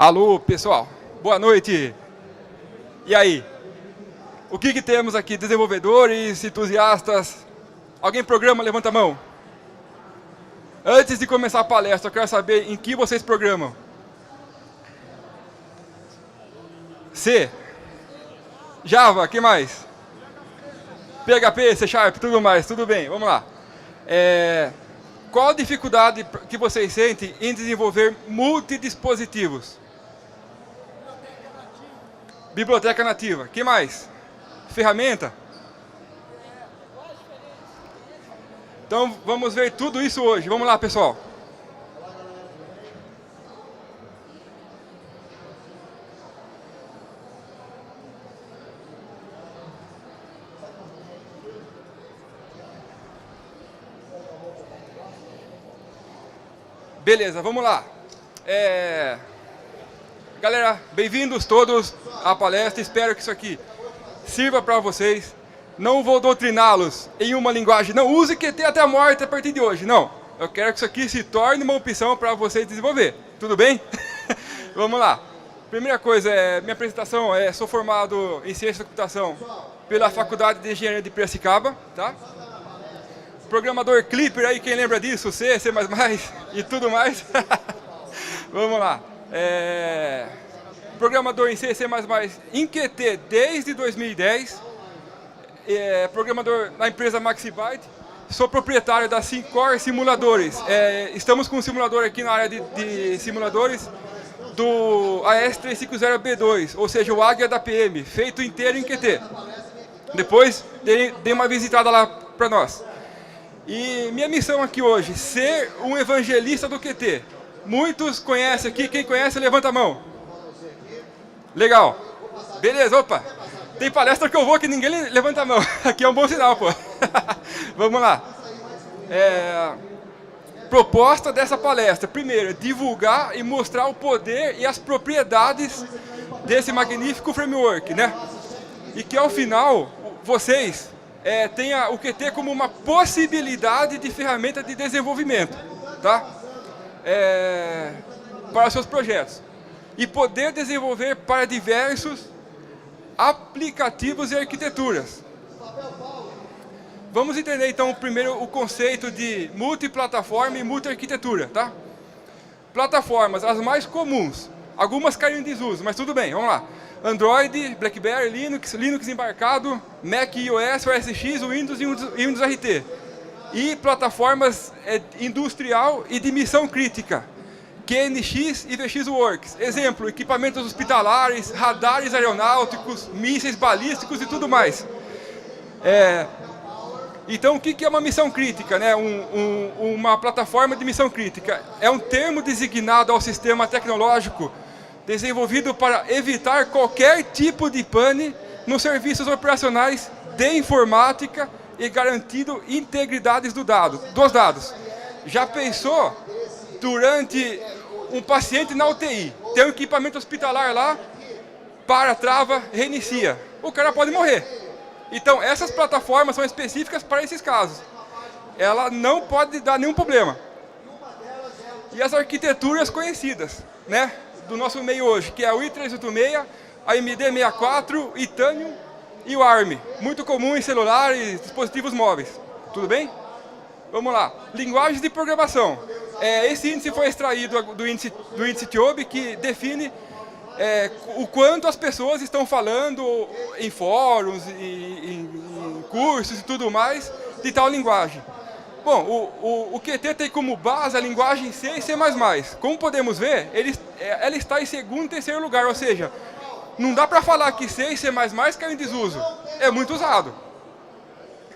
Alô, pessoal. Boa noite. E aí? O que temos aqui? Desenvolvedores, entusiastas? Alguém programa? Levanta a mão. Antes de começar a palestra, eu quero saber em que vocês programam. C. Java, que mais? PHP, C Sharp, tudo mais, tudo bem, vamos lá. Qual a dificuldade que vocês sentem em desenvolver multidispositivos? Biblioteca nativa, que mais? Ferramenta? Então vamos ver tudo isso hoje, vamos lá, pessoal. Beleza, vamos lá. Galera, bem-vindos todos à palestra. Espero que isso aqui sirva para vocês. Não vou doutriná-los em uma linguagem. Não use QT até a morte a partir de hoje. Não. Eu quero que isso aqui se torne uma opção para vocês desenvolver. Tudo bem? Vamos lá. Primeira coisa, minha apresentação sou formado em Ciência da Computação pela Faculdade de Engenharia de Piracicaba, tá? Programador Clipper aí, quem lembra disso? C, C++ e tudo mais. Vamos lá. Programador em C, C++ em QT desde 2010. Programador na empresa Maxibyte. Sou proprietário da Syncor Simuladores. Estamos com um simulador aqui na área de simuladores do AS350B2, ou seja, o Águia da PM, feito inteiro em QT. Depois, dê uma visitada lá para nós. E minha missão aqui hoje, ser um evangelista do QT. Muitos conhecem aqui, quem conhece, levanta a mão. Legal. Beleza, opa. Tem palestra que eu vou que ninguém levanta a mão. Aqui é um bom sinal, pô. Vamos lá. Proposta dessa palestra. Primeiro, divulgar e mostrar o poder e as propriedades desse magnífico framework, né? E que ao final, vocês tenham o QT como uma possibilidade de ferramenta de desenvolvimento, tá? Para os seus projetos. E poder desenvolver para diversos aplicativos e arquiteturas. Vamos entender então primeiro o conceito de multiplataforma e multiarquitetura, tá? Plataformas, as mais comuns. Algumas caem em desuso, mas tudo bem, vamos lá. Android, BlackBerry, Linux embarcado, Mac, iOS, OS X, Windows e Windows RT. E plataformas industrial e de missão crítica. QNX e VxWorks. Exemplo, equipamentos hospitalares, radares aeronáuticos, mísseis balísticos e tudo mais. Então, o que é uma missão crítica, né? Uma plataforma de missão crítica? É um termo designado ao sistema tecnológico desenvolvido para evitar qualquer tipo de pane nos serviços operacionais de informática e garantindo integridade dos dados. Já pensou durante um paciente na UTI, tem um equipamento hospitalar lá, trava, reinicia. O cara pode morrer. Então, essas plataformas são específicas para esses casos. Ela não pode dar nenhum problema. E as arquiteturas conhecidas, né, do nosso meio hoje, que é o i386, a AMD64, Itanium e o ARM. Muito comum em celulares, dispositivos móveis. Tudo bem? Vamos lá. Linguagens de programação. Esse índice foi extraído do índice TIOB, que define o quanto as pessoas estão falando em fóruns, em cursos e tudo mais, de tal linguagem. Bom, o QT tem como base a linguagem C e C++. Como podemos ver, ela está em segundo e terceiro lugar, ou seja, não dá para falar que C e C++ caiu em desuso. É muito usado.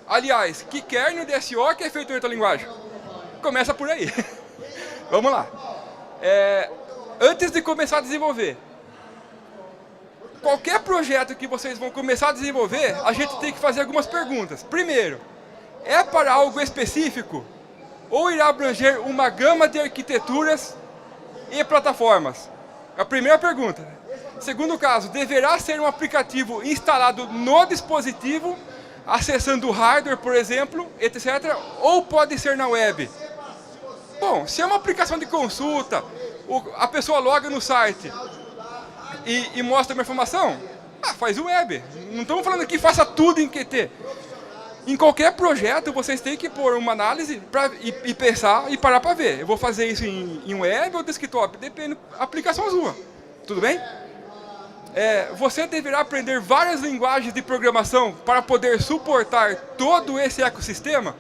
Aliás, que kernel de SO que é feito em outra linguagem? Começa por aí. Vamos lá. Antes de começar a desenvolver, qualquer projeto que vocês vão começar a desenvolver, a gente tem que fazer algumas perguntas. Primeiro, é para algo específico ou irá abranger uma gama de arquiteturas e plataformas? É a primeira pergunta. Segundo caso, deverá ser um aplicativo instalado no dispositivo, acessando o hardware, por exemplo, etc. Ou pode ser na web? Bom, se é uma aplicação de consulta, A pessoa loga no site e mostra uma informação, faz o web. Não estamos falando que faça tudo em Qt. Em qualquer projeto, vocês têm que pôr uma análise e pensar e parar para ver. Eu vou fazer isso em web ou desktop? Depende da aplicação sua. Tudo bem? Você deverá aprender várias linguagens de programação para poder suportar todo esse ecossistema?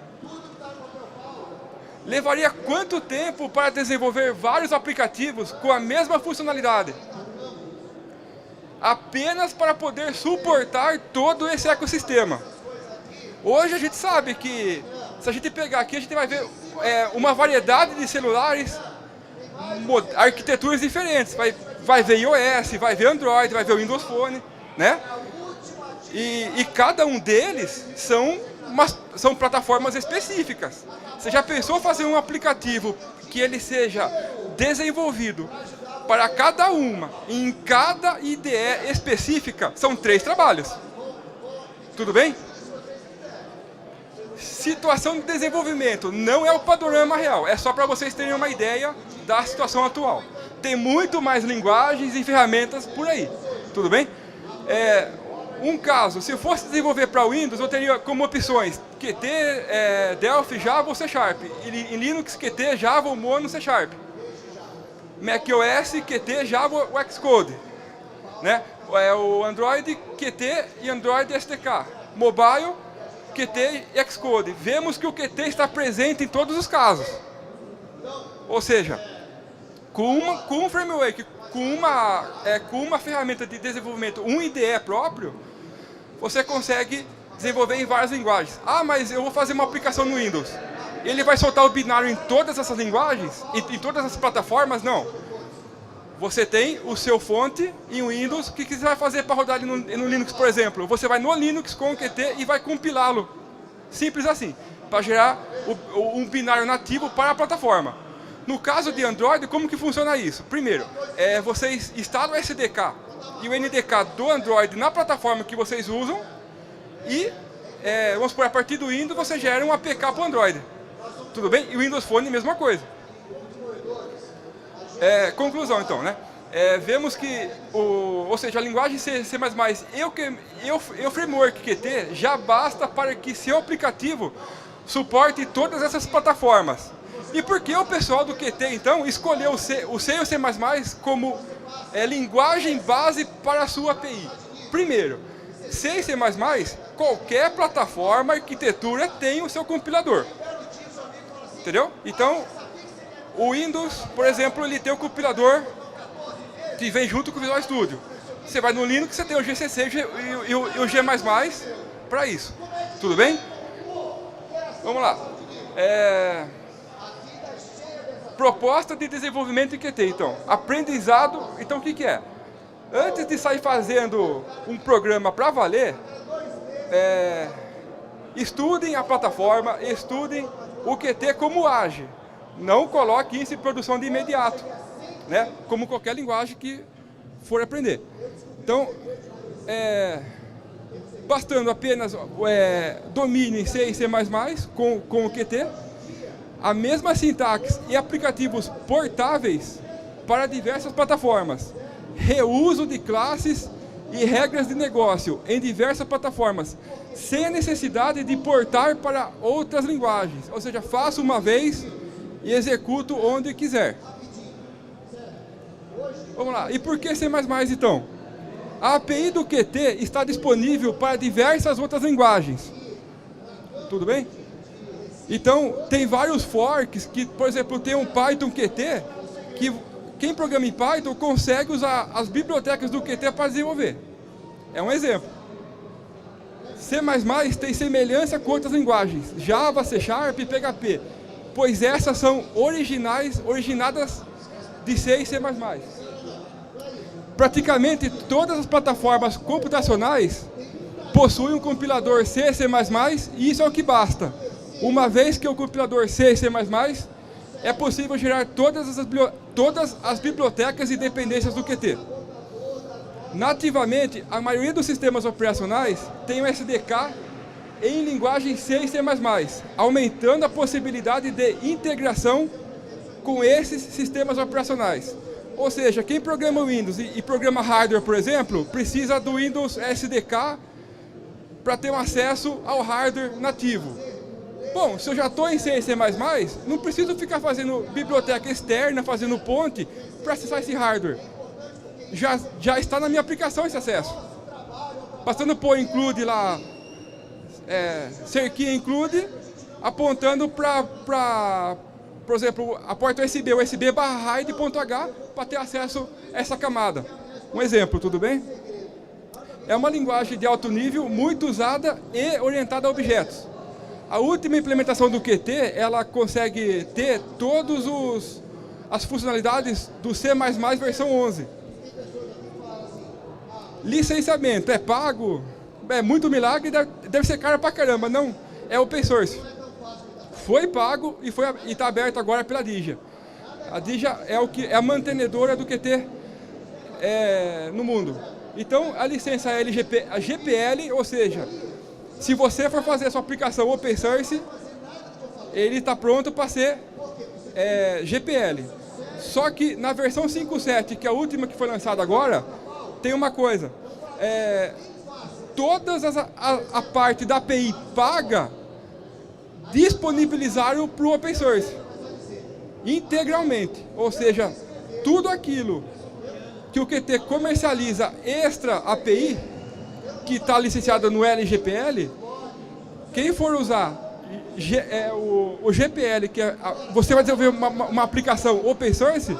Levaria quanto tempo para desenvolver vários aplicativos com a mesma funcionalidade? Apenas para poder suportar todo esse ecossistema. Hoje a gente sabe que, se a gente pegar aqui, a gente vai ver uma variedade de celulares, arquiteturas diferentes. Vai ver iOS, vai ver Android, vai ver Windows Phone, né? E cada um deles são plataformas específicas. Você já pensou fazer um aplicativo que ele seja desenvolvido para cada uma, em cada IDE específica? São 3 trabalhos. Tudo bem? Situação de desenvolvimento não é o panorama real, é só para vocês terem uma ideia da situação atual. Tem muito mais linguagens e ferramentas por aí, tudo bem? Um caso, se eu fosse desenvolver para Windows, eu teria como opções Qt, Delphi, Java ou C Sharp. Em Linux, Qt, Java ou Mono, C Sharp. macOS, Qt, Java ou Xcode. Né? O Android, Qt e Android SDK. Mobile, Qt e Xcode. Vemos que o Qt está presente em todos os casos. Ou seja, com um framework, com uma ferramenta de desenvolvimento, um IDE próprio, você consegue desenvolver em várias linguagens. Mas eu vou fazer uma aplicação no Windows. Ele vai soltar o binário em todas essas linguagens? Em todas as plataformas? Não. Você tem o seu fonte em Windows. O que você vai fazer para rodar ele no Linux, por exemplo? Você vai no Linux com o Qt e vai compilá-lo. Simples assim. Para gerar um binário nativo para a plataforma. No caso de Android, como que funciona isso? Primeiro, vocês instalam o SDK e o NDK do Android na plataforma que vocês usam e, vamos supor, a partir do Windows você gera um APK para o Android. Tudo bem? E o Windows Phone, mesma coisa. Conclusão, então, né? Vemos que, ou seja, a linguagem C++ e o framework Qt já basta para que seu aplicativo suporte todas essas plataformas. E por que o pessoal do Qt, então, escolheu o C e o C++ como linguagem base para a sua API? Primeiro, C e C++, qualquer plataforma, arquitetura tem o seu compilador. Entendeu? Então, o Windows, por exemplo, ele tem o compilador que vem junto com o Visual Studio. Você vai no Linux, você tem o GCC e o G++ para isso. Tudo bem? Vamos lá. Proposta de desenvolvimento em Qt, então. Aprendizado, então o que é? Antes de sair fazendo um programa para valer, estudem a plataforma, estudem o Qt como age. Não coloque isso em produção de imediato, né? Como qualquer linguagem que for aprender. Então, bastando apenas domínio em C e C++ com o Qt, a mesma sintaxe e aplicativos portáveis para diversas plataformas, reuso de classes e regras de negócio em diversas plataformas, sem a necessidade de portar para outras linguagens. Ou seja, faço uma vez e executo onde quiser. Vamos lá. E por que C++, então? A API do Qt está disponível para diversas outras linguagens. Tudo bem? Então, tem vários forks que, por exemplo, tem um Python Qt, que quem programa em Python consegue usar as bibliotecas do Qt para desenvolver. É um exemplo. C++ tem semelhança com outras linguagens, Java, C Sharp e PHP, pois essas são originadas de C e C++. Praticamente todas as plataformas computacionais possuem um compilador C e C++, e isso é o que basta. Uma vez que o compilador C e C++, é possível gerar todas as bibliotecas e dependências do Qt. Nativamente, a maioria dos sistemas operacionais tem um SDK em linguagem C e C++, aumentando a possibilidade de integração com esses sistemas operacionais. Ou seja, quem programa Windows e programa hardware, por exemplo, precisa do Windows SDK para ter um acesso ao hardware nativo. Bom, se eu já estou em C e C++, não preciso ficar fazendo biblioteca externa, fazendo ponte para acessar esse hardware. Já está na minha aplicação esse acesso. Bastando pôr include lá, cerquinha include, apontando para, por exemplo, a porta USB/RAID.H para ter acesso a essa camada. Um exemplo, tudo bem? É uma linguagem de alto nível, muito usada e orientada a objetos. A última implementação do Qt, ela consegue ter todas as funcionalidades do C++ versão 11. Licenciamento, é pago? É muito milagre, deve ser caro pra caramba. Não, é open source. Foi pago e está aberto agora pela Digia. A Digia é a mantenedora do Qt no mundo. Então, a licença é a GPL, ou seja, se você for fazer a sua aplicação open source, ele está pronto para ser GPL. Só que na versão 5.7, que é a última que foi lançada agora, tem uma coisa. A parte da API paga disponibilizaram para o open source. Integralmente. Ou seja, tudo aquilo que o Qt comercializa extra API, que está licenciada no LGPL, quem for usar o GPL, que você vai desenvolver uma aplicação open source,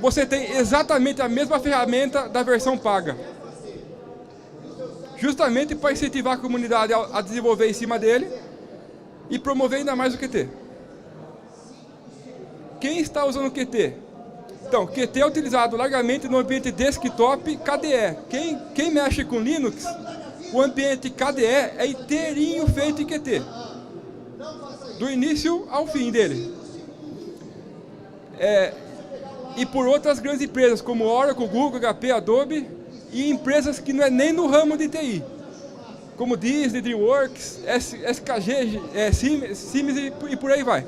você tem exatamente a mesma ferramenta da versão paga. Justamente para incentivar a comunidade a desenvolver em cima dele e promover ainda mais o Qt. Quem está usando o Qt? Então, Qt é utilizado largamente no ambiente desktop KDE. Quem mexe com Linux, o ambiente KDE é inteirinho feito em Qt. Do início ao fim dele. E por outras grandes empresas, como Oracle, Google, HP, Adobe, e empresas que não é nem no ramo de TI, como Disney, DreamWorks, SKG, Siemens e por aí vai.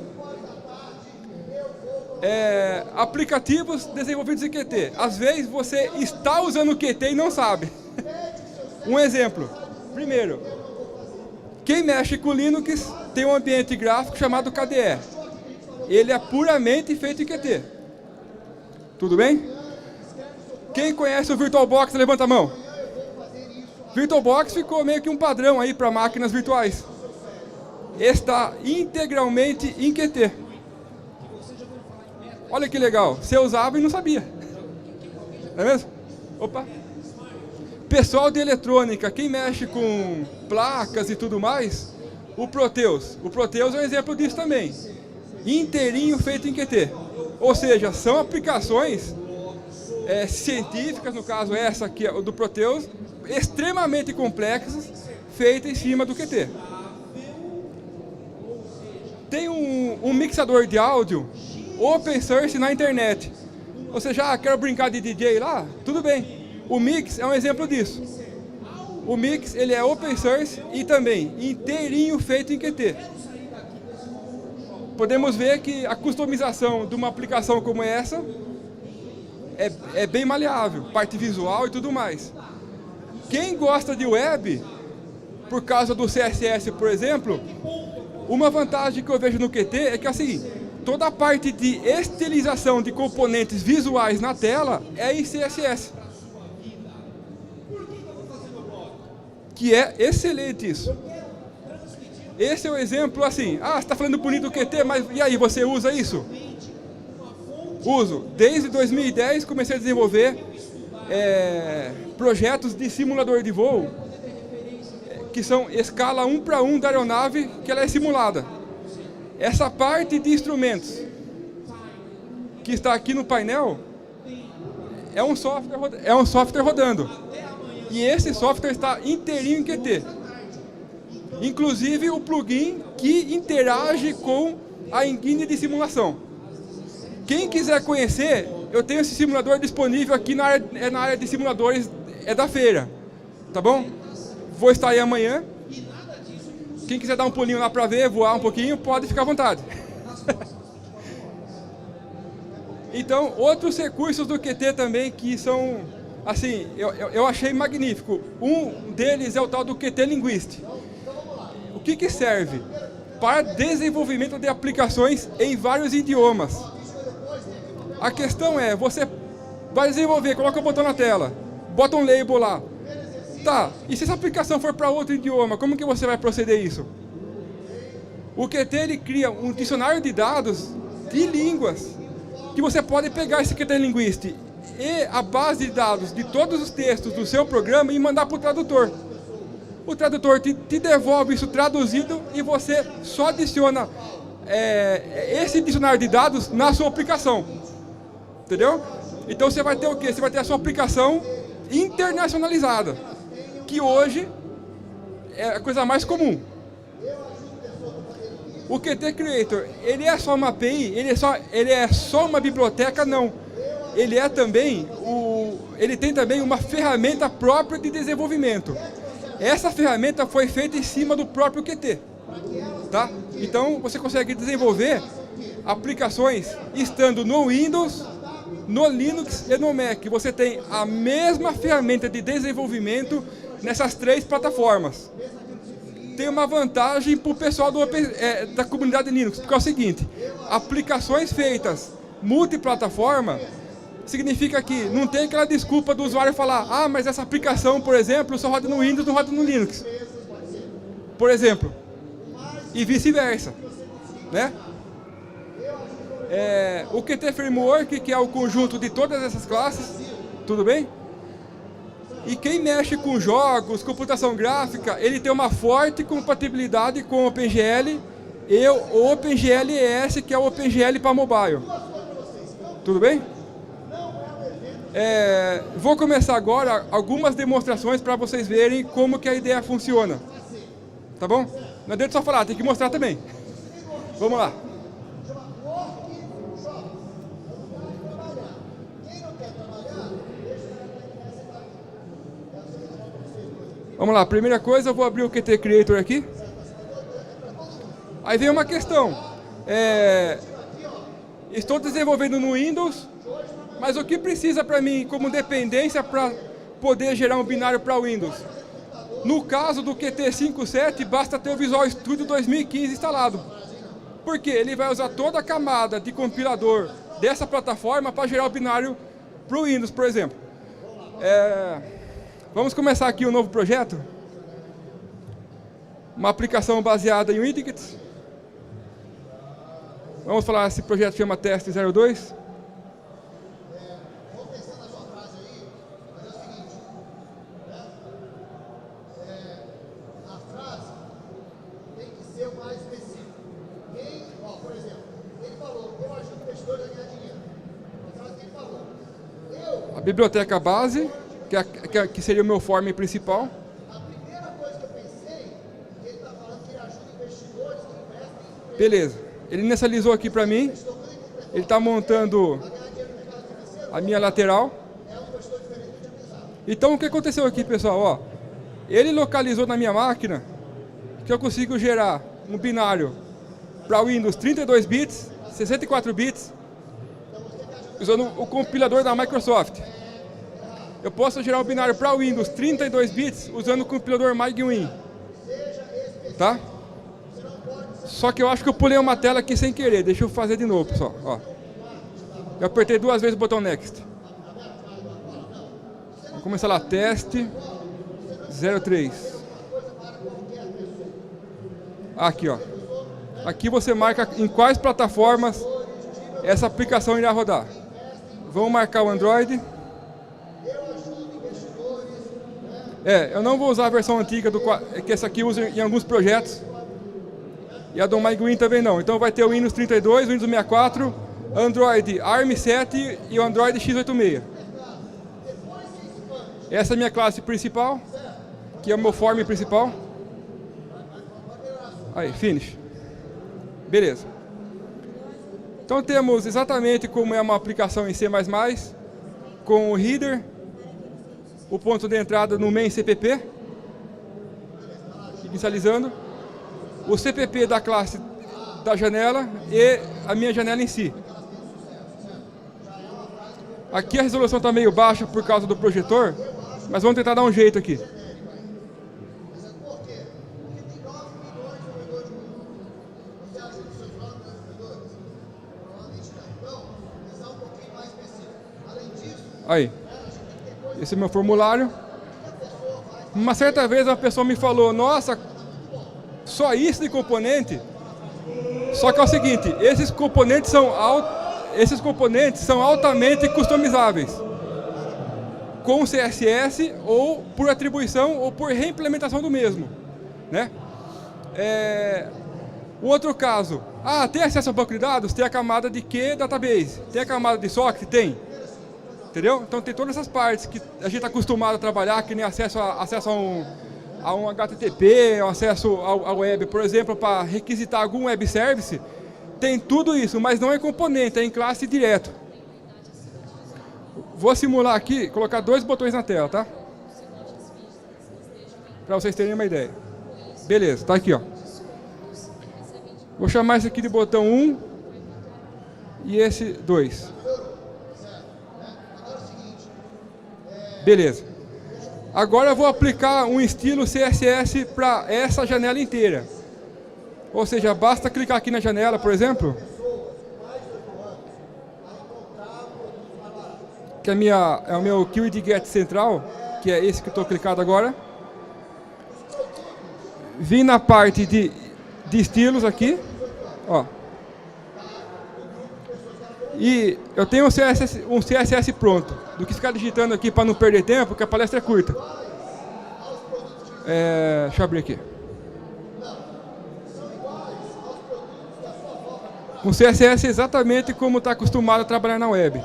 Aplicativos desenvolvidos em Qt. Às vezes você está usando o Qt e não sabe. Um exemplo. Primeiro, quem mexe com Linux tem um ambiente gráfico chamado KDE. Ele é puramente feito em Qt. Tudo bem? Quem conhece o VirtualBox, levanta a mão. VirtualBox ficou meio que um padrão aí para máquinas virtuais. Está integralmente em Qt. Olha que legal, você usava e não sabia. Não é mesmo? Opa! Pessoal de eletrônica, quem mexe com placas e tudo mais, o Proteus. O Proteus é um exemplo disso também. Inteirinho feito em Qt. Ou seja, são aplicações científicas, no caso essa aqui do Proteus, extremamente complexas, feitas em cima do Qt. Tem um mixador de áudio open source na internet. Ou seja, quero brincar de DJ lá? Tudo bem. O Mix é um exemplo disso. O Mix, ele é open source e também inteirinho feito em Qt. Podemos ver que a customização de uma aplicação como essa é bem maleável, parte visual e tudo mais. Quem gosta de web, por causa do CSS, por exemplo, uma vantagem que eu vejo no Qt é que assim, toda a parte de estilização de componentes visuais na tela é em CSS. Que é excelente isso. Esse é o exemplo assim, você está falando bonito do Qt, mas e aí, você usa isso? Uso. Desde 2010 comecei a desenvolver projetos de simulador de voo, que são escala 1:1 da aeronave, que ela é simulada. Essa parte de instrumentos que está aqui no painel é um software rodando. E esse software está inteirinho em Qt. Inclusive o plugin que interage com a engine de simulação. Quem quiser conhecer, eu tenho esse simulador disponível aqui na área de simuladores da feira. Tá bom? Vou estar aí amanhã. Quem quiser dar um pulinho lá para ver, voar um pouquinho, pode ficar à vontade. Então, outros recursos do Qt também que são, assim, eu achei magnífico. Um deles é o tal do Qt Linguist. O que serve? Para desenvolvimento de aplicações em vários idiomas. A questão é, você vai desenvolver, coloca o botão na tela, bota um label lá. Tá, e se essa aplicação for para outro idioma, como que você vai proceder isso? O Qt ele cria um dicionário de dados de línguas, que você pode pegar esse Qt Linguist e a base de dados de todos os textos do seu programa e mandar para o tradutor. O tradutor te devolve isso traduzido e você só adiciona esse dicionário de dados na sua aplicação. Entendeu? Então você vai ter o quê? Você vai ter a sua aplicação internacionalizada, que hoje é a coisa mais comum. O Qt Creator, ele é só uma API? Ele é só uma biblioteca? Não. Ele é também ele tem também uma ferramenta própria de desenvolvimento. Essa ferramenta foi feita em cima do próprio Qt, tá? Então você consegue desenvolver aplicações estando no Windows, no Linux e no Mac. Você tem a mesma ferramenta de desenvolvimento nessas três plataformas. Tem uma vantagem para o pessoal da comunidade Linux, porque é o seguinte: aplicações feitas multiplataforma significa que não tem aquela desculpa do usuário falar, ah, mas essa aplicação, por exemplo, só roda no Windows, não roda no Linux. Por exemplo. E vice-versa, né? O Qt Framework, que é o conjunto de todas essas classes, tudo bem? E quem mexe com jogos, computação gráfica, ele tem uma forte compatibilidade com o OpenGL e o OpenGL-ES, que é o OpenGL para mobile. Tudo bem? Vou começar agora algumas demonstrações para vocês verem como que a ideia funciona. Tá bom? Não adianta só falar, tem que mostrar também. Vamos lá. Vamos lá, primeira coisa, eu vou abrir o Qt Creator aqui. Aí vem uma questão. Estou desenvolvendo no Windows, mas o que precisa para mim como dependência para poder gerar um binário para Windows? No caso do Qt 5.7, basta ter o Visual Studio 2015 instalado. Porque ele vai usar toda a camada de compilador dessa plataforma para gerar o binário para o Windows, por exemplo. Vamos começar aqui um novo projeto. Uma aplicação baseada em widgets. Vamos falar, esse projeto chama Teste 02. A biblioteca base, que seria o meu form principal. Beleza. Ele inicializou aqui para mim. Ele está montando a minha lateral. Então, o que aconteceu aqui, pessoal? Ele localizou na minha máquina que eu consigo gerar um binário para Windows 32 bits, 64 bits, usando o compilador da Microsoft. Eu posso gerar um binário para Windows 32 bits usando o compilador MyGwin. Tá? Só que eu acho que eu pulei uma tela aqui sem querer. Deixa eu fazer de novo, pessoal. Eu apertei 2 vezes o botão Next. Vamos começar lá. Teste 03. Aqui, Aqui você marca em quais plataformas essa aplicação irá rodar. Vamos marcar o Android. Eu não vou usar a versão antiga, que essa aqui usa em alguns projetos. E a do MyGwin também não. Então vai ter o Windows 32, o Windows 64, Android ARM7 e o Android x86. Essa é a minha classe principal, que é o meu form principal. Aí, finish. Beleza. Então temos exatamente como é uma aplicação em C++, com o header, o ponto de entrada no main CPP, inicializando, o CPP da classe da janela e a minha janela em si. Aqui a resolução está meio baixa por causa do projetor, mas vamos tentar dar um jeito aqui. Aí, esse é o meu formulário. Uma certa vez uma pessoa me falou, nossa, só isso de componente? Só que é o seguinte, esses componentes são altamente customizáveis. Com CSS ou por atribuição ou por reimplementação do mesmo. Né? O outro caso, tem acesso ao banco de dados? Tem a camada de Q database. Tem a camada de socket? Tem. Entendeu? Então tem todas essas partes que a gente está acostumado a trabalhar, que nem acesso a um HTTP, acesso ao web, por exemplo, para requisitar algum web service, tem tudo isso, mas não é componente, é em classe direto. Vou simular aqui, colocar 2 botões na tela, tá? Para vocês terem uma ideia. Beleza, tá aqui, ó. Vou chamar esse aqui de botão 1 e esse 2. Beleza. Agora eu vou aplicar um estilo CSS para essa janela inteira. Ou seja, basta clicar aqui na janela, por exemplo, que é o meu keyword get central, que é esse que eu estou clicado agora. Vim na parte de estilos aqui, ó. E eu tenho um CSS pronto. Do que ficar digitando aqui para não perder tempo, porque a palestra é curta. Deixa eu abrir aqui. Um CSS exatamente como está acostumado a trabalhar na web.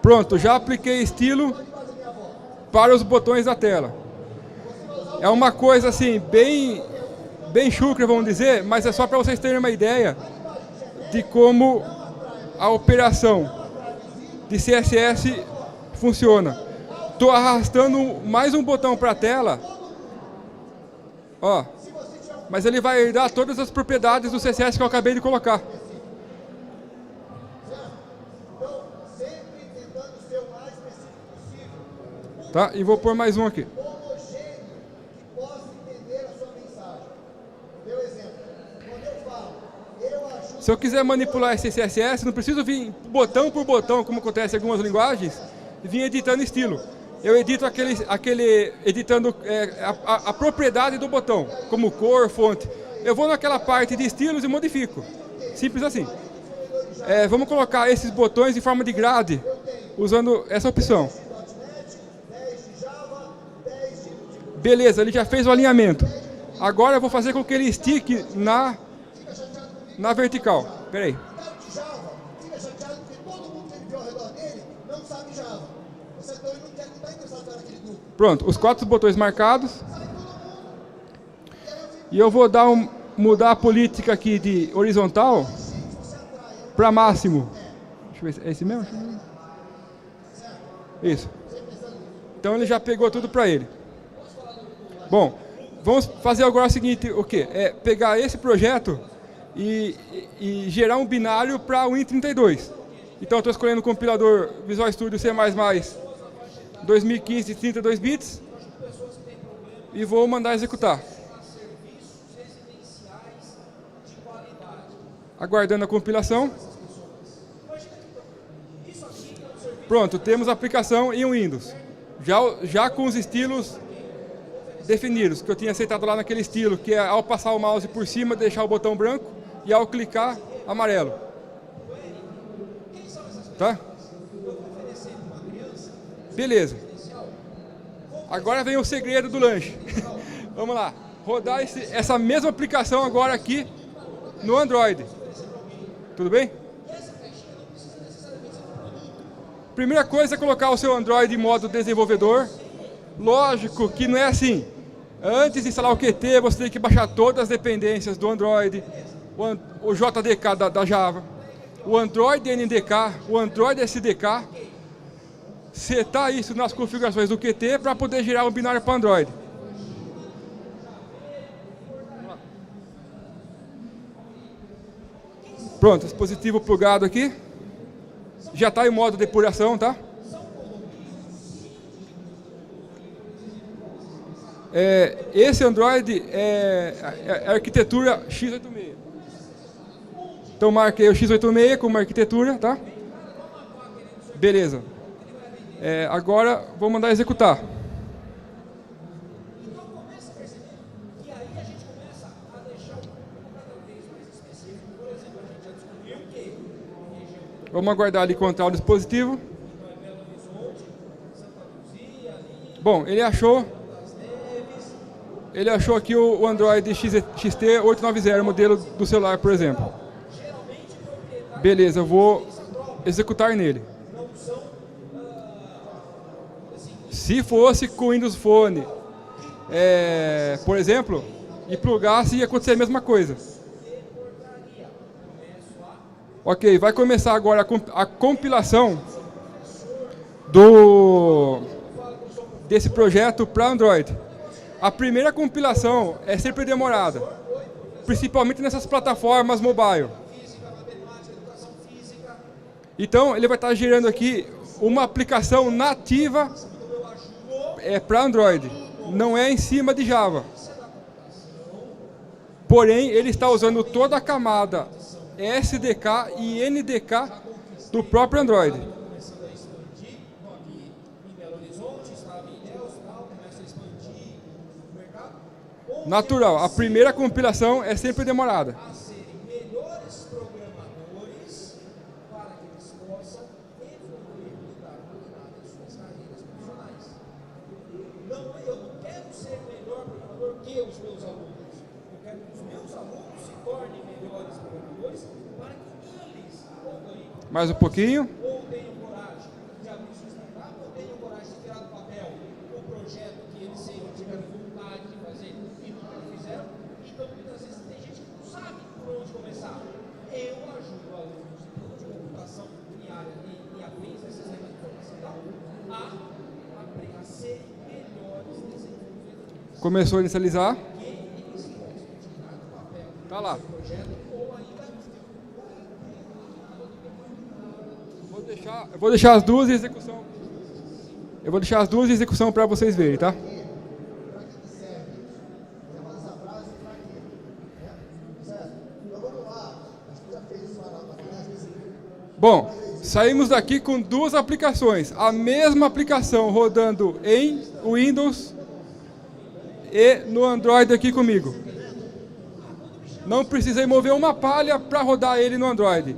Pronto, já apliquei estilo para os botões da tela. É uma coisa assim, bem chucra, vamos dizer, mas é só para vocês terem uma ideia de como a operação de CSS funciona. Estou arrastando mais um botão para a tela, ó, mas ele vai herdar todas as propriedades do CSS que eu acabei de colocar. Tá? E vou pôr mais um aqui. Se eu quiser manipular esse CSS, não preciso vir botão por botão, como acontece em algumas linguagens, e vir editando estilo. Eu edito editando a propriedade do botão, como cor, fonte. Eu vou naquela parte de estilos e modifico. Simples assim. Vamos colocar esses botões em forma de grade, usando essa opção. Beleza, ele já fez o alinhamento. Agora eu vou fazer com que ele estique na vertical. Espera aí. Pronto, os 4 botões marcados. E eu vou mudar a política aqui de horizontal para máximo. Deixa eu ver, é esse mesmo? Isso. Então ele já pegou tudo para ele. Bom, vamos fazer agora o seguinte, o quê? Pegar esse projeto e gerar um binário para o Win32. Então eu estou escolhendo o compilador Visual Studio C++ 2015 de 32 bits e vou mandar executar. Aguardando a compilação. Pronto, temos a aplicação em Windows. Já com os estilos definidos, que eu tinha aceitado lá naquele estilo, que é ao passar o mouse por cima, deixar o botão branco, e ao clicar, amarelo. Tá? Beleza. Agora vem o segredo do lanche. Vamos lá. Rodar essa mesma aplicação agora aqui no Android. Tudo bem? Primeira coisa é colocar o seu Android em modo desenvolvedor. Lógico que não é assim. Antes de instalar o Qt, você tem que baixar todas as dependências do Android, o JDK da Java, o Android NDK, o Android SDK. Setar isso nas configurações do Qt para poder gerar um binário para Android. Pronto, dispositivo plugado aqui. Já está em modo depuração, tá? Esse Android é a arquitetura x86. Então marquei o x86 como arquitetura, tá? Beleza. Agora vou mandar executar. Vamos aguardar ele encontrar o dispositivo. Bom, ele achou aqui o Android XT890, modelo do celular, por exemplo. Beleza, eu vou executar nele. Se fosse com o Windows Phone, por exemplo, e plugasse, ia acontecer a mesma coisa. Ok, vai começar agora a compilação desse projeto para Android. A primeira compilação é sempre demorada, principalmente nessas plataformas mobile. Então, ele vai estar gerando aqui uma aplicação nativa para Android, não é em cima de Java. Porém, ele está usando toda a camada SDK e NDK do próprio Android. Natural, a primeira compilação é sempre demorada. Mais um pouquinho. Ou tenham coragem de abrir sua startup, ou tenham coragem de tirar do papel o projeto que eles sempre tiveram vontade de fazer e nunca fizeram. Então, muitas vezes, tem gente que não sabe por onde começar. Eu ajudo alunos de computação em área e afins, esses temas de informação a serem melhores desenvolvedores. Começou a inicializar. Tá lá. Eu vou deixar as duas em execução. Eu vou deixar as duas em execução para vocês verem, tá? Bom, saímos daqui com duas aplicações. A mesma aplicação rodando em Windows e no Android aqui comigo. Não precisei mover uma palha para rodar ele no Android.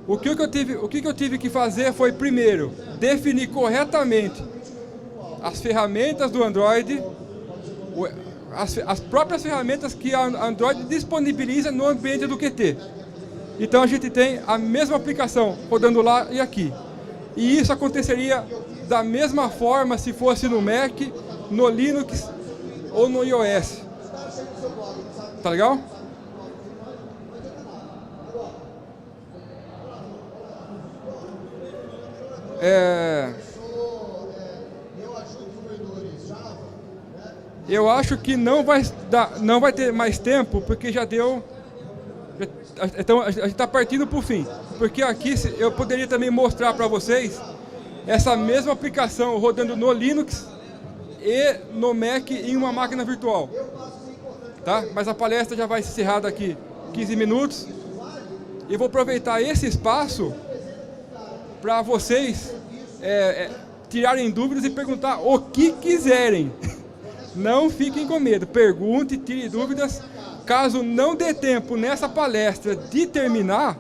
O que eu tive que fazer foi, primeiro, definir corretamente as ferramentas do Android, as próprias ferramentas que a Android disponibiliza no ambiente do Qt. Então a gente tem a mesma aplicação rodando lá e aqui. E isso aconteceria da mesma forma se fosse no Mac, no Linux ou no iOS. Tá legal? Eu acho que não vai ter mais tempo, porque já deu. Então a gente está partindo para o fim. Porque aqui eu poderia também mostrar para vocês essa mesma aplicação rodando no Linux e no Mac em uma máquina virtual. Tá? Mas a palestra já vai se encerrar daqui 15 minutos. E vou aproveitar esse espaço para vocês tirarem dúvidas e perguntar o que quiserem. Não fiquem com medo, pergunte, tire dúvidas. Caso não dê tempo nessa palestra de terminar,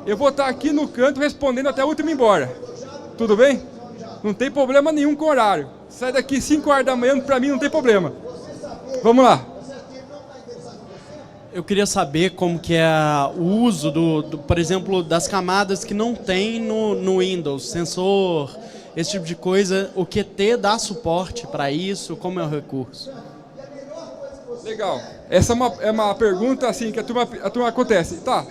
eu vou estar aqui no canto respondendo até o último embora. Tudo bem? Não tem problema nenhum com o horário. Sai daqui 5 horas da manhã, para mim não tem problema. Vamos lá. Eu queria saber como que é o uso, por exemplo, das camadas que não tem no Windows, sensor, esse tipo de coisa. O Qt dá suporte para isso? Como é o recurso? Legal. Essa é uma pergunta assim que a turma acontece. Tá,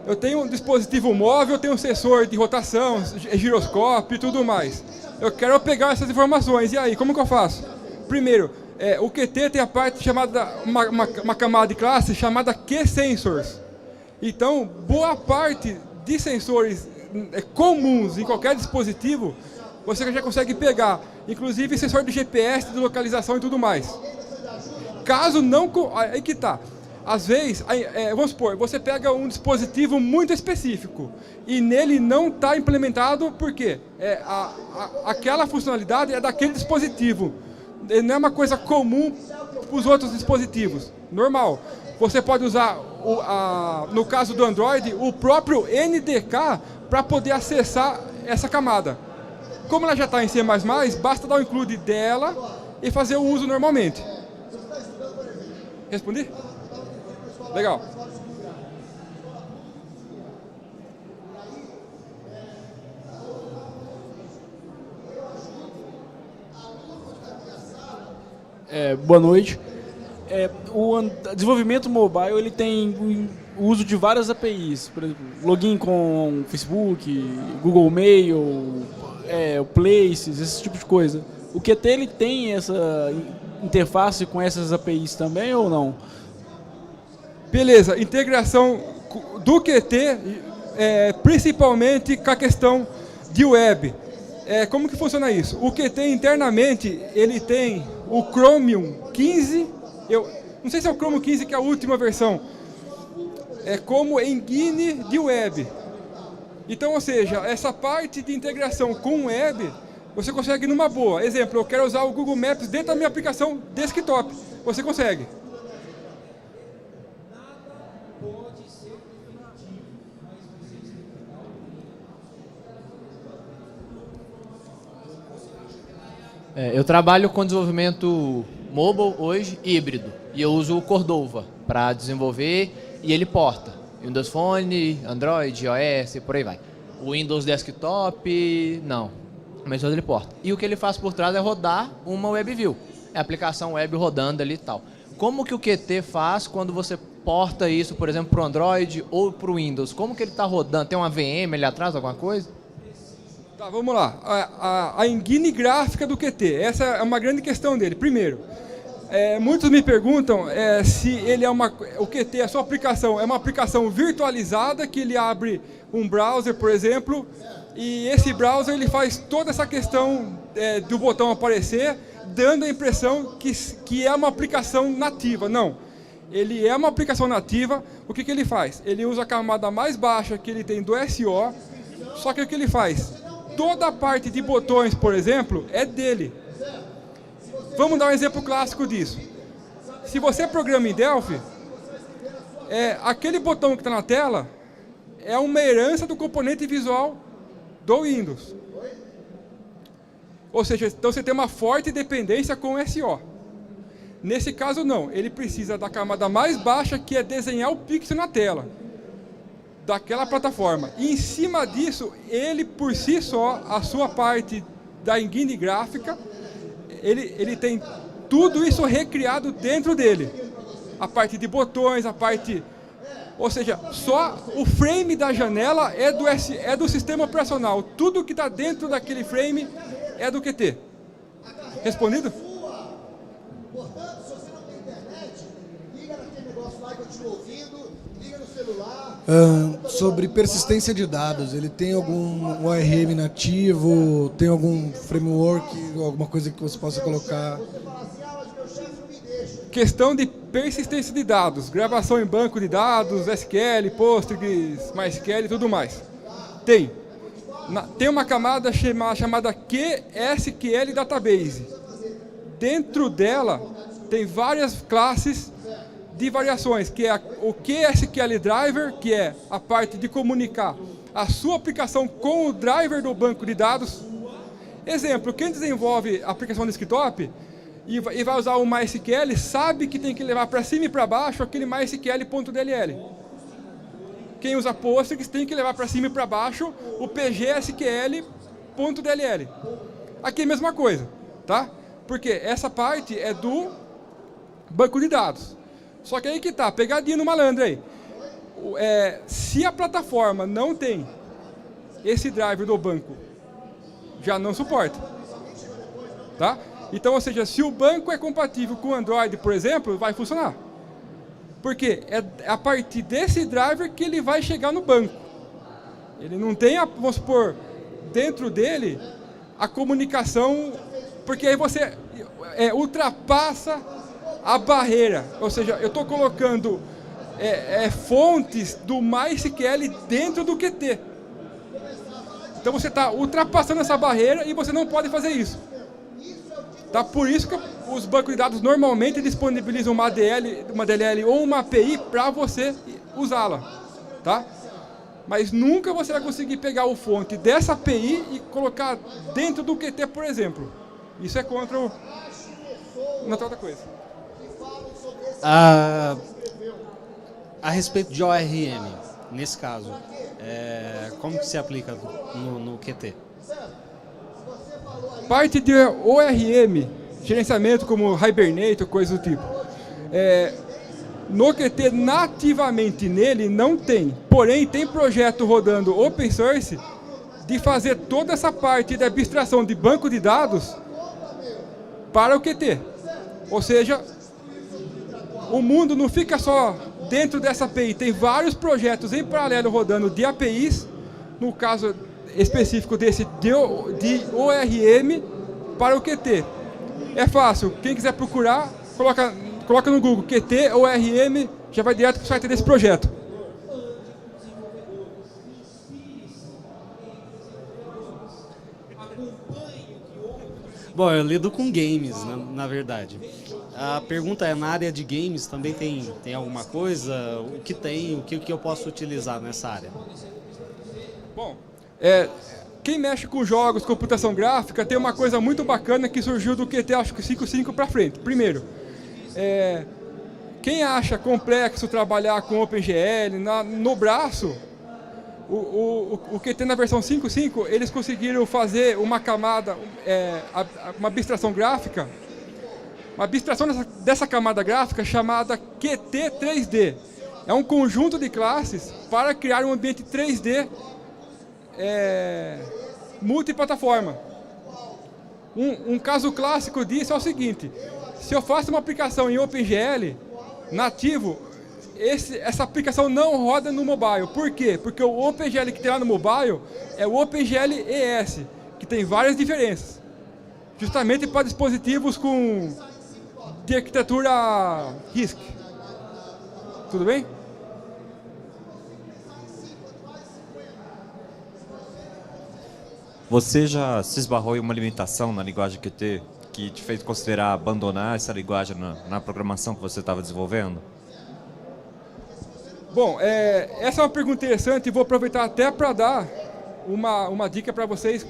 eu tenho um dispositivo móvel, eu tenho um sensor de rotação, giroscópio e tudo mais. Eu quero pegar essas informações. E aí, como que eu faço? Primeiro, o Qt tem a parte chamada, uma camada de classe chamada QSensors. Então, boa parte de sensores comuns em qualquer dispositivo, você já consegue pegar, inclusive sensor de GPS, de localização e tudo mais. Caso não... Aí que tá. Às vezes, vamos supor, você pega um dispositivo muito específico e nele não está implementado porque aquela funcionalidade é daquele dispositivo. Não é uma coisa comum para os outros dispositivos. Normal. Você pode usar, no caso do Android, o próprio NDK para poder acessar essa camada. Como ela já está em C++, basta dar o include dela e fazer o uso normalmente. Respondi? Legal. Boa noite. O desenvolvimento mobile ele tem o uso de várias APIs, por exemplo, login com Facebook, Google Mail, Places, esse tipo de coisa. O Qt ele tem essa interface com essas APIs também ou não? Beleza, integração do Qt, principalmente com a questão de web. Como que funciona isso? O Qt internamente, ele tem o Chromium 15, eu não sei se é o Chromium 15 que é a última versão, como engine de web. Então, ou seja, essa parte de integração com web, você consegue numa boa. Exemplo, eu quero usar o Google Maps dentro da minha aplicação desktop. Você consegue. Eu trabalho com desenvolvimento mobile hoje, híbrido. E eu uso o Cordova para desenvolver e ele porta. Windows Phone, Android, iOS, por aí vai. O Windows Desktop, não. Mas ele porta. E o que ele faz por trás é rodar uma WebView. É a aplicação web rodando ali e tal. Como que o Qt faz quando você porta isso, por exemplo, para o Android ou para o Windows? Como que ele está rodando? Tem uma VM ali atrás, alguma coisa? Tá, vamos lá. A engine gráfica do Qt, essa é uma grande questão dele. Primeiro, muitos me perguntam se ele o Qt, a sua aplicação, é uma aplicação virtualizada, que ele abre um browser, por exemplo, e esse browser ele faz toda essa questão do botão aparecer, dando a impressão que é uma aplicação nativa. Não, ele é uma aplicação nativa. O que ele faz? Ele usa a camada mais baixa que ele tem do SO, só que o que ele faz? Toda a parte de botões, por exemplo, é dele. Vamos dar um exemplo clássico disso. Se você programa em Delphi, aquele botão que está na tela é uma herança do componente visual do Windows. Ou seja, então você tem uma forte dependência com o SO. Nesse caso, não. Ele precisa da camada mais baixa, que é desenhar o pixel na tela daquela plataforma. E em cima disso, ele por si só, a sua parte da engine gráfica, ele tem tudo isso recriado dentro dele. A parte de botões, a parte... Ou seja, só o frame da janela é do sistema operacional. Tudo que está dentro daquele frame é do Qt. Respondido? Portanto, se você não tem internet, liga naquele negócio lá que eu estou ouvindo, liga no celular. Sobre persistência de dados, ele tem algum ORM nativo, tem algum framework, alguma coisa que você possa colocar? Questão de persistência de dados, gravação em banco de dados, SQL, Postgres, MySQL e tudo mais. Tem uma camada chamada QSQL Database. Dentro dela tem várias classes de variações, que é o QSQL Driver, que é a parte de comunicar a sua aplicação com o driver do banco de dados. Exemplo, quem desenvolve a aplicação desktop e vai usar o MySQL, sabe que tem que levar para cima e para baixo aquele MySQL.dll. Quem usa Postgres tem que levar para cima e para baixo o PGSQL.dll. Aqui é a mesma coisa, tá? Porque essa parte é do banco de dados. Só que aí que tá, pegadinha no malandro aí. Se a plataforma não tem esse driver do banco, já não suporta. Tá? Então, ou seja, se o banco é compatível com o Android, por exemplo, vai funcionar. Porque é a partir desse driver que ele vai chegar no banco. Ele não tem, vamos supor, dentro dele, a comunicação, porque aí você ultrapassa a barreira. Ou seja, eu estou colocando fontes do MySQL dentro do QT. Então você está ultrapassando essa barreira e você não pode fazer isso. Tá? Por isso que os bancos de dados normalmente disponibilizam uma DLL ou uma API para você usá-la. Tá? Mas nunca você vai conseguir pegar o fonte dessa API e colocar dentro do QT, por exemplo. Isso é contra o... Não tem outra coisa. A respeito de ORM, nesse caso, como que se aplica no QT? Parte de ORM, gerenciamento como Hibernate, coisa do tipo. No QT, nativamente nele, não tem. Porém, tem projeto rodando open source de fazer toda essa parte da abstração de banco de dados para o QT. Ou seja, o mundo não fica só dentro dessa API. Tem vários projetos em paralelo rodando de APIs, no caso específico desse de ORM para o QT. É fácil. Quem quiser procurar, coloca no Google QT ORM, já vai direto para o site desse projeto. Bom, eu lido com games, na verdade. A pergunta é, na área de games também tem alguma coisa? O que tem? O que eu posso utilizar nessa área? Bom, quem mexe com jogos, computação gráfica, tem uma coisa muito bacana que surgiu do QT, acho que 5.5 para frente. Primeiro, quem acha complexo trabalhar com OpenGL, no braço, o QT na versão 5.5, eles conseguiram fazer uma camada, uma abstração gráfica, uma abstração dessa camada gráfica chamada QT 3D. É um conjunto de classes para criar um ambiente 3D multiplataforma. Um caso clássico disso é o seguinte: se eu faço uma aplicação em OpenGL nativo, essa aplicação não roda no mobile. Por quê? Porque o OpenGL que tem lá no mobile é o OpenGL ES, que tem várias diferenças. Justamente para dispositivos de arquitetura RISC. Tudo bem? Você já se esbarrou em uma limitação na linguagem Qt que te fez considerar abandonar essa linguagem na programação que você estava desenvolvendo? Bom, essa é uma pergunta interessante e vou aproveitar até para dar uma dica para vocês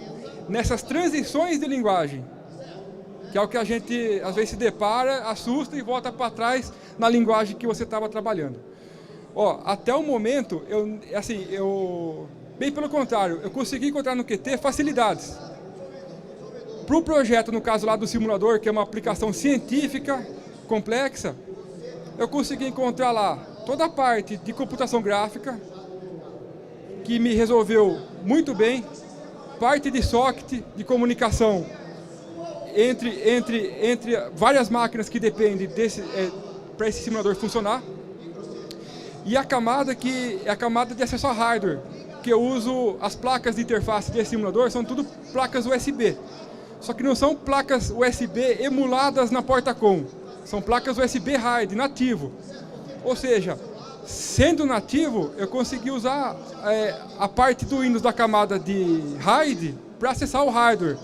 nessas transições de linguagem, que é o que a gente às vezes se depara, assusta e volta para trás na linguagem que você estava trabalhando. Até o momento, bem pelo contrário, eu consegui encontrar no Qt facilidades. Para o projeto, no caso lá do simulador, que é uma aplicação científica, complexa, eu consegui encontrar lá toda a parte de computação gráfica, que me resolveu muito bem, parte de socket, de comunicação entre várias máquinas que dependem para esse simulador funcionar, e a camada que é a camada de acesso a hardware, que eu uso as placas de interface desse simulador, são tudo placas USB. Só que não são placas USB emuladas na porta-com, são placas USB hard, nativo. Ou seja, sendo nativo, eu consegui usar a parte do Windows da camada de RAID para acessar o hardware.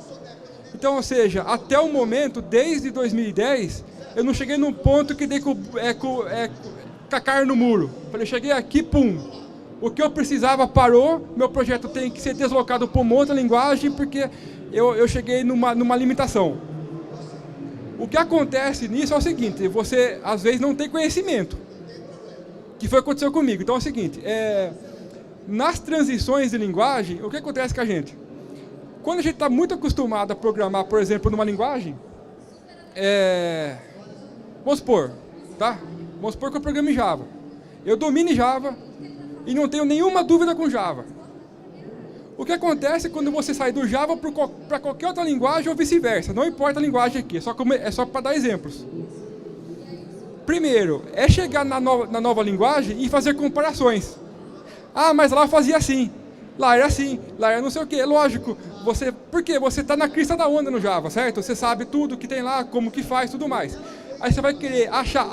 Então, ou seja, até o momento, desde 2010, eu não cheguei num ponto que dei com a cara no muro. Falei, cheguei aqui, pum. O que eu precisava parou, meu projeto tem que ser deslocado para uma outra linguagem, porque eu cheguei numa limitação. O que acontece nisso é o seguinte: você às vezes não tem conhecimento, que foi o que aconteceu comigo. Então é o seguinte, nas transições de linguagem, o que acontece com a gente? Quando a gente está muito acostumado a programar, por exemplo, numa linguagem, vamos supor, tá? Vamos supor que eu programo em Java. Eu domino Java e não tenho nenhuma dúvida com Java. O que acontece quando você sai do Java para qualquer outra linguagem ou vice-versa? Não importa a linguagem aqui, é só para dar exemplos. Primeiro, é chegar na nova linguagem e fazer comparações. Ah, mas lá eu fazia assim, lá era assim, lá era não sei o quê. Lógico, porque você está na crista da onda no Java, certo? Você sabe tudo que tem lá, como que faz, tudo mais. Aí você vai querer achar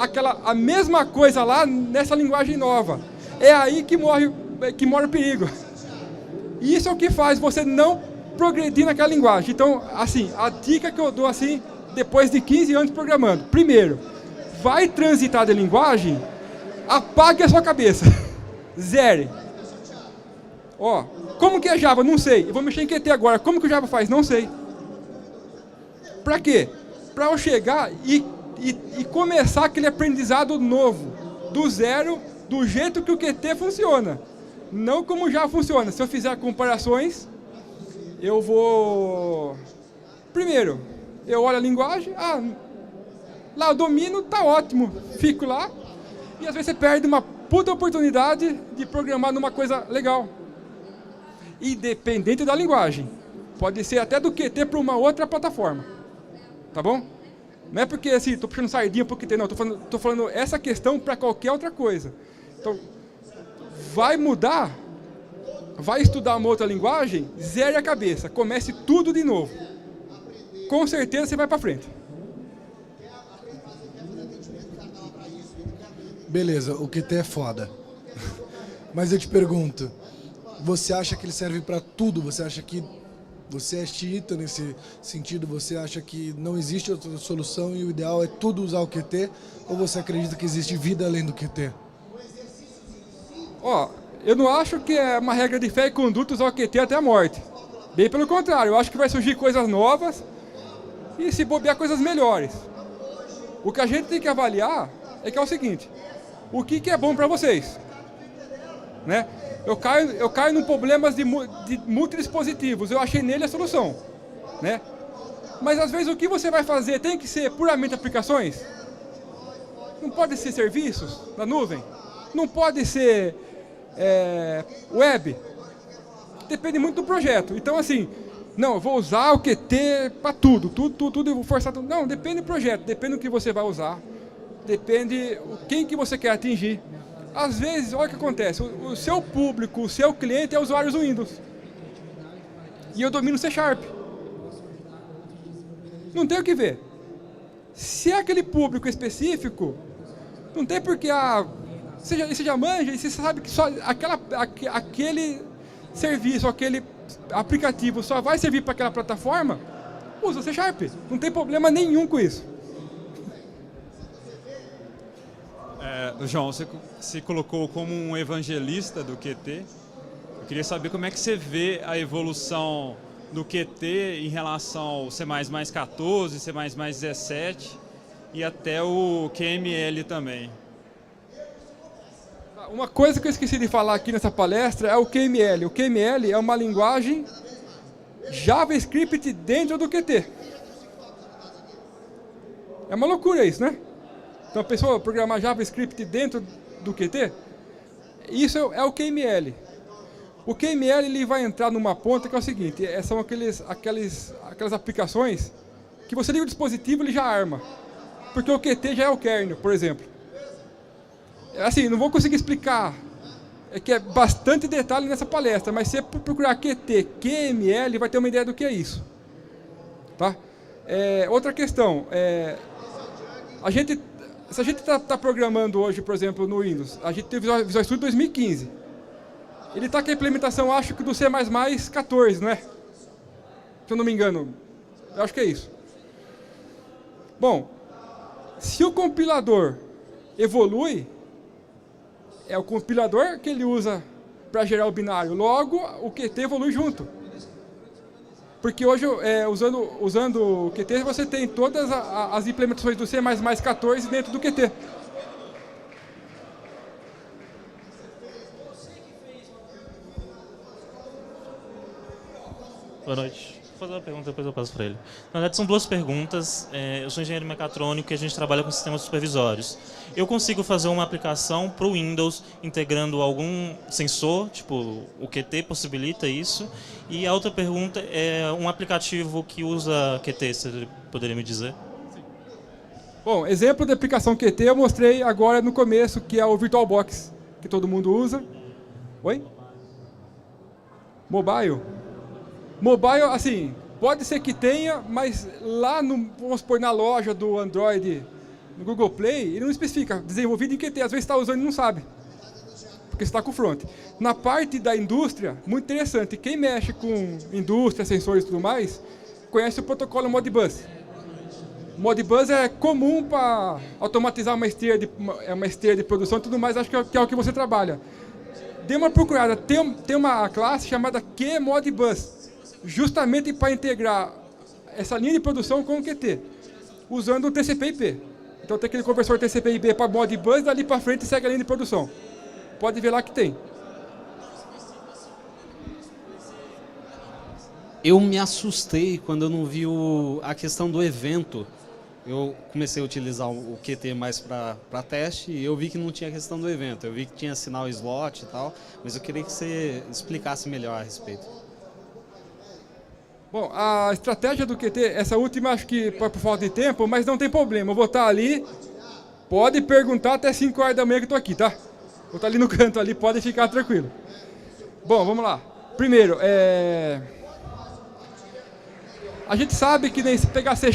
a mesma coisa lá nessa linguagem nova. É aí que mora o perigo. E isso é o que faz você não progredir naquela linguagem. Então, assim, a dica que eu dou assim, depois de 15 anos programando. Primeiro, vai transitar de linguagem, apague a sua cabeça. Zere. Ó, como que é Java? Não sei. Eu vou mexer em Qt agora. Como que o Java faz? Não sei. Pra quê? Pra eu chegar e começar aquele aprendizado novo, do zero, do jeito que o Qt funciona. Não como já funciona. Se eu fizer comparações, eu vou... Primeiro, eu olho a linguagem, lá eu domino, tá ótimo, fico lá, e às vezes você perde uma puta oportunidade de programar numa coisa legal. Independente da linguagem. Pode ser até do Qt para uma outra plataforma. Tá bom? Não é porque assim, tô puxando sardinha pro Qt, não. Tô falando essa questão para qualquer outra coisa. Então, vai mudar, vai estudar uma outra linguagem, zere a cabeça, comece tudo de novo. Com certeza você vai para frente. Beleza, o Qt é foda. Mas eu te pergunto, você acha que ele serve para tudo? Você acha que você é xiita nesse sentido? Você acha que não existe outra solução e o ideal é tudo usar o Qt? Ou você acredita que existe vida além do Qt? Ó, eu não acho que é uma regra de fé e conduta usar o Qt até a morte. Bem pelo contrário, eu acho que vai surgir coisas novas e se bobear coisas melhores. O que a gente tem que avaliar é que é o seguinte, o que é bom para vocês? Né? Eu caio num problema de multidispositivos, eu achei nele a solução. Né? Mas às vezes o que você vai fazer tem que ser puramente aplicações? Não pode ser serviços na nuvem? Não pode ser web? Depende muito do projeto. Então assim, não, eu vou usar o Qt para tudo, eu vou forçar tudo. Não, depende do projeto, depende do que você vai usar, depende quem que você quer atingir. Às vezes, olha o que acontece, o seu público, o seu cliente é usuário do Windows. E eu domino C#. Não tem o que ver. Se é aquele público específico, não tem porque você já manja e você sabe que só aquele serviço, aquele aplicativo só vai servir para aquela plataforma, usa C#. Não tem problema nenhum com isso. João, você se colocou como um evangelista do Qt. Eu queria saber como é que você vê a evolução do Qt em relação ao C++14, C++17 e até o QML também. Uma coisa que eu esqueci de falar aqui nessa palestra é o QML. O QML é uma linguagem JavaScript dentro do Qt. É uma loucura isso, né? Então a pessoa programar JavaScript dentro do Qt, isso é o QML. O QML ele vai entrar numa ponta que é o seguinte, são aquelas aplicações que você liga o dispositivo e ele já arma. Porque o Qt já é o kernel, por exemplo. Assim, não vou conseguir explicar, que é bastante detalhe nessa palestra, mas se você procurar Qt, QML, vai ter uma ideia do que é isso. Tá? Outra questão, se a gente está programando hoje, por exemplo, no Windows, a gente teve o Visual Studio 2015. Ele está com a implementação, acho que do C++14, não é? Se eu não me engano, eu acho que é isso. Bom, se o compilador evolui, é o compilador que ele usa para gerar o binário. Logo, o Qt evolui junto. Porque hoje, usando o Qt, você tem todas as implementações do C++14 dentro do Qt. Boa noite. Vou fazer uma pergunta, depois eu passo para ele. Na verdade, são duas perguntas. Eu sou engenheiro mecatrônico e a gente trabalha com sistemas supervisórios. Eu consigo fazer uma aplicação para o Windows integrando algum sensor, tipo o Qt possibilita isso. E a outra pergunta é um aplicativo que usa Qt, você poderia me dizer? Bom, exemplo de aplicação Qt eu mostrei agora no começo, que é o VirtualBox, que todo mundo usa. Oi? Mobile? Mobile, assim, pode ser que tenha, mas lá, vamos supor, na loja do Android, no Google Play, ele não especifica, desenvolvido em Qt, às vezes está usando e não sabe, porque está com o front. Na parte da indústria, muito interessante, quem mexe com indústria, sensores e tudo mais, conhece o protocolo Modbus. Modbus é comum para automatizar uma esteira de produção e tudo mais, acho que é o que você trabalha. Dê uma procurada, tem uma classe chamada QModBus, justamente para integrar essa linha de produção com o Qt, usando o TCP/IP. Então tem aquele conversor TCP/IP para Modbus, dali para frente segue a linha de produção. Pode ver lá que tem. Eu me assustei quando eu não vi a questão do evento. Eu comecei a utilizar o Qt mais para teste e eu vi que não tinha questão do evento. Eu vi que tinha sinal slot e tal, mas eu queria que você explicasse melhor a respeito. Bom, a estratégia do Qt, essa última acho que por falta de tempo, mas não tem problema. Eu vou estar ali, pode perguntar até 5 horas da manhã que eu estou aqui, tá? Vou estar ali no canto, ali, pode ficar tranquilo. Bom, vamos lá. Primeiro, a gente sabe que se pegar C#,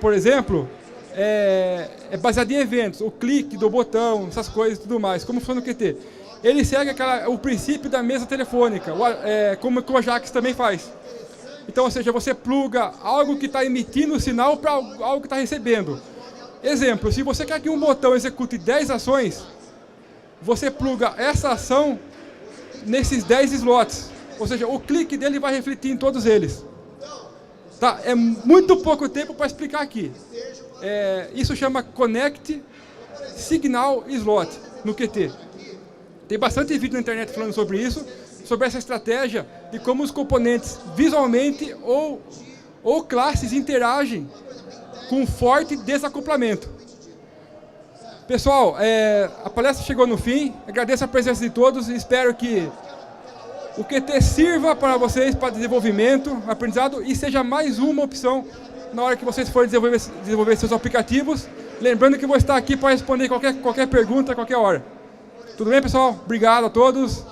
por exemplo, é baseado em eventos, o clique do botão, essas coisas e tudo mais. Como funciona o Qt? Ele segue o princípio da mesa telefônica, como o Ajax também faz. Então, ou seja, você pluga algo que está emitindo o sinal para algo que está recebendo. Exemplo, se você quer que um botão execute 10 ações, você pluga essa ação nesses 10 slots. Ou seja, o clique dele vai refletir em todos eles. Tá, é muito pouco tempo para explicar aqui. Isso chama Connect Signal Slot no Qt. Tem bastante vídeo na internet falando sobre isso, sobre essa estratégia de como os componentes visualmente ou classes interagem com forte desacoplamento. Pessoal, a palestra chegou no fim, agradeço a presença de todos e espero que o Qt sirva para vocês, para desenvolvimento, aprendizado, e seja mais uma opção na hora que vocês forem desenvolver seus aplicativos. Lembrando que eu vou estar aqui para responder qualquer pergunta, a qualquer hora. Tudo bem, pessoal? Obrigado a todos.